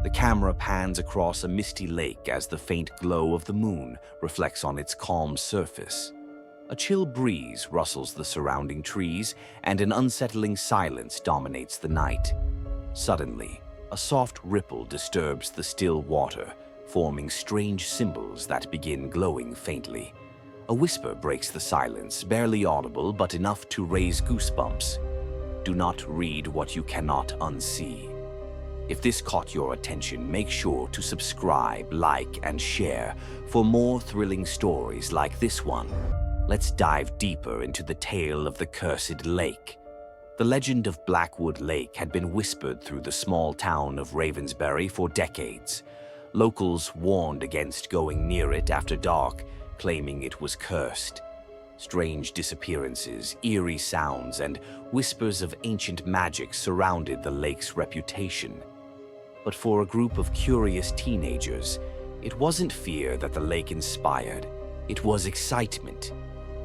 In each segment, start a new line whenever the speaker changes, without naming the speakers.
The camera pans across a misty lake as the faint glow of the moon reflects on its calm surface. A chill breeze rustles the surrounding trees, and an unsettling silence dominates the night. Suddenly, a soft ripple disturbs the still water, forming strange symbols that begin glowing faintly. A whisper breaks the silence, barely audible but enough to raise goosebumps. Do not read what you cannot unsee. If this caught your attention, make sure to subscribe, like, and share for more thrilling stories like this one. Let's dive deeper into the tale of the cursed lake. The legend of Blackwood Lake had been whispered through the small town of Ravensbury for decades. Locals warned against going near it after dark, claiming it was cursed. Strange disappearances, eerie sounds, and whispers of ancient magic surrounded the lake's reputation. But for a group of curious teenagers, it wasn't fear that the lake inspired. It was excitement.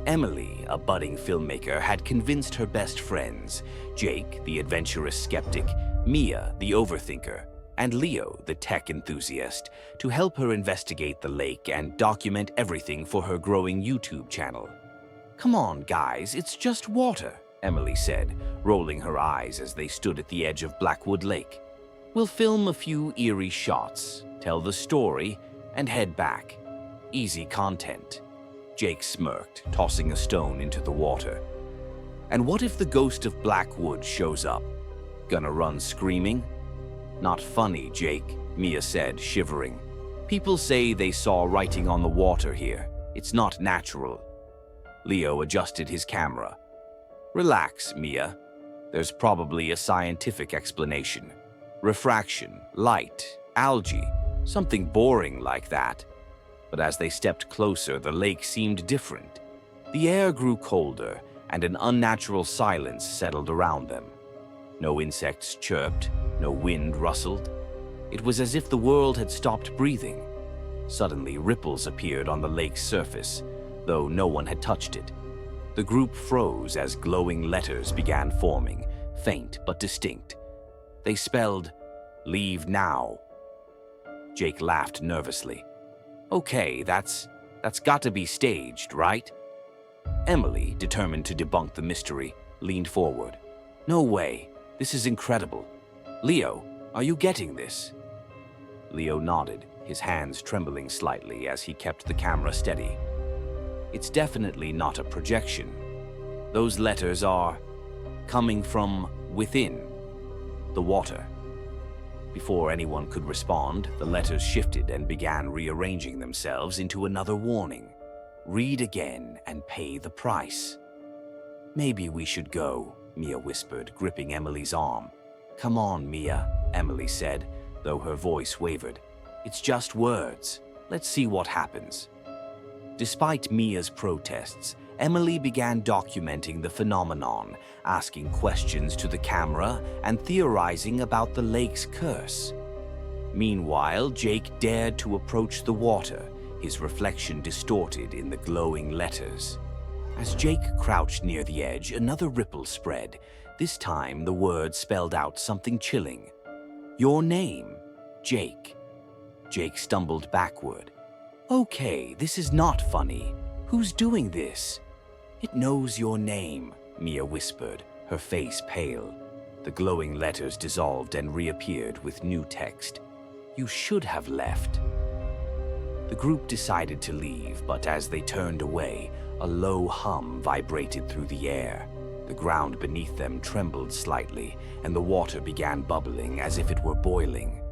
Emily, a budding filmmaker, had convinced her best friends, Jake, the adventurous skeptic, Mia, the overthinker, and Leo, the tech enthusiast, to help her investigate the lake and document everything for her growing YouTube channel. "Come on, guys, it's just water," Emily said, rolling her eyes as they stood at the edge of Blackwood Lake. "We'll film a few eerie shots, tell the story, and head back. Easy content." Jake smirked, tossing a stone into the water. "And what if the ghost of Blackwood shows up? Gonna run screaming?" "Not funny, Jake," Mia said, shivering. "People say they saw writing on the water here. It's not natural." Leo adjusted his camera. "Relax, Mia. There's probably a scientific explanation. Refraction, light, algae, something boring like that." But as they stepped closer, the lake seemed different. The air grew colder, and an unnatural silence settled around them. No insects chirped, no wind rustled. It was as if the world had stopped breathing. Suddenly, ripples appeared on the lake's surface, though no one had touched it. The group froze as glowing letters began forming, faint but distinct. They spelled, "Leave now." Jake laughed nervously. "Okay, that's got to be staged, right?" Emily, determined to debunk the mystery, leaned forward. "No way. This is incredible. Leo, are you getting this?" Leo nodded, his hands trembling slightly as he kept the camera steady. "It's definitely not a projection. Those letters are coming from within the water." Before anyone could respond, the letters shifted and began rearranging themselves into another warning. "Read again and pay the price." "Maybe we should go," Mia whispered, gripping Emily's arm. "Come on, Mia," Emily said, though her voice wavered. "It's just words. Let's see what happens." Despite Mia's protests, Emily began documenting the phenomenon, asking questions to the camera and theorizing about the lake's curse. Meanwhile, Jake dared to approach the water, his reflection distorted in the glowing letters. As Jake crouched near the edge, another ripple spread. This time, the words spelled out something chilling. "Your name, Jake." Jake stumbled backward. "Okay, this is not funny. Who's doing this?" "It knows your name," Mia whispered, her face pale. The glowing letters dissolved and reappeared with new text. "You should have left." The group decided to leave, but as they turned away, a low hum vibrated through the air. The ground beneath them trembled slightly, and the water began bubbling as if it were boiling.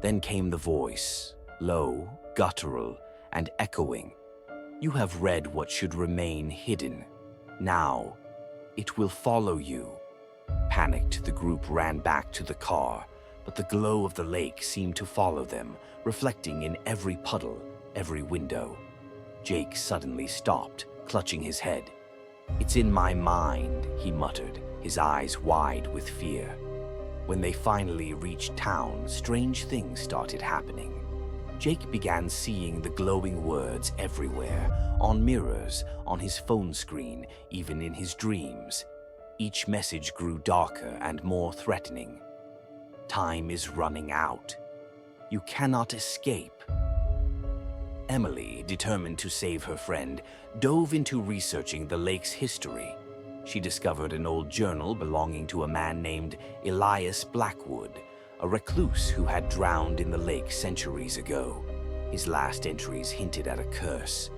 Then came the voice, low, guttural, and echoing. "You have read what should remain hidden. Now, it will follow you." Panicked, the group ran back to the car, but the glow of the lake seemed to follow them, reflecting in every puddle, every window. Jake suddenly stopped, clutching his head. "It's in my mind," he muttered, his eyes wide with fear. When they finally reached town, strange things started happening. Jake began seeing the glowing words everywhere, on mirrors, on his phone screen, even in his dreams. Each message grew darker and more threatening. "Time is running out." You cannot escape. Emily, determined to save her friend, dove into researching the lake's history. She discovered an old journal belonging to a man named Elias Blackwood, a recluse who had drowned in the lake centuries ago. His last entries hinted at a curse.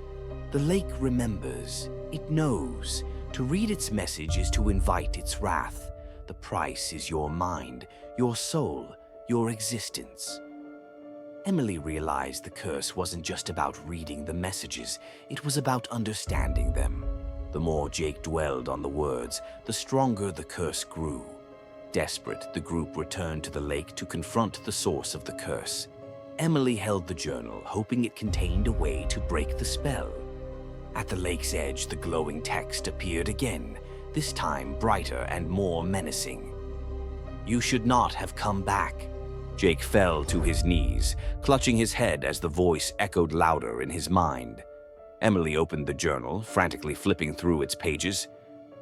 The lake remembers. It knows. To read its message is to invite its wrath. The price is your mind, your soul, your existence. Emily realized the curse wasn't just about reading the messages, it was about understanding them. The more Jake dwelled on the words, the stronger the curse grew. Desperate, the group returned to the lake to confront the source of the curse. Emily held the journal, hoping it contained a way to break the spell. At the lake's edge, the glowing text appeared again, this time brighter and more menacing. "You should not have come back." Jake fell to his knees, clutching his head as the voice echoed louder in his mind. Emily opened the journal, frantically flipping through its pages.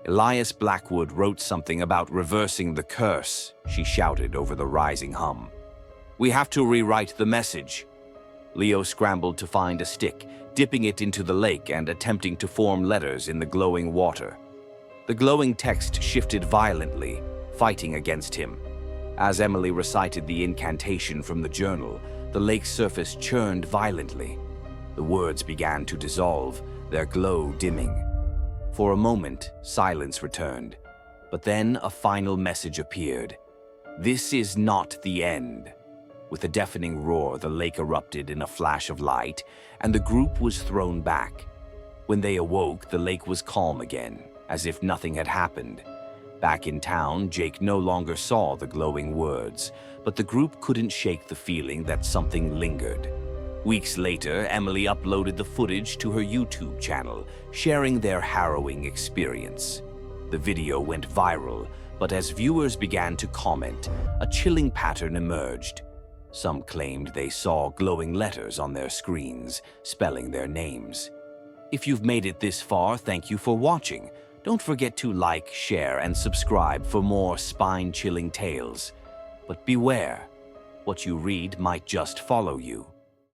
"Elias Blackwood wrote something about reversing the curse," she shouted over the rising hum. "We have to rewrite the message." Leo scrambled to find a stick, dipping it into the lake and attempting to form letters in the glowing water. The glowing text shifted violently, fighting against him. As Emily recited the incantation from the journal, the lake's surface churned violently. The words began to dissolve, their glow dimming. For a moment, silence returned, but then a final message appeared. "This is not the end." With a deafening roar, the lake erupted in a flash of light, and the group was thrown back. When they awoke, the lake was calm again, as if nothing had happened. Back in town, Jake no longer saw the glowing words, but the group couldn't shake the feeling that something lingered. Weeks later, Emily uploaded the footage to her YouTube channel, sharing their harrowing experience. The video went viral, but as viewers began to comment, a chilling pattern emerged. Some claimed they saw glowing letters on their screens, spelling their names. If you've made it this far, thank you for watching. Don't forget to like, share, and subscribe for more spine-chilling tales. But beware, what you read might just follow you.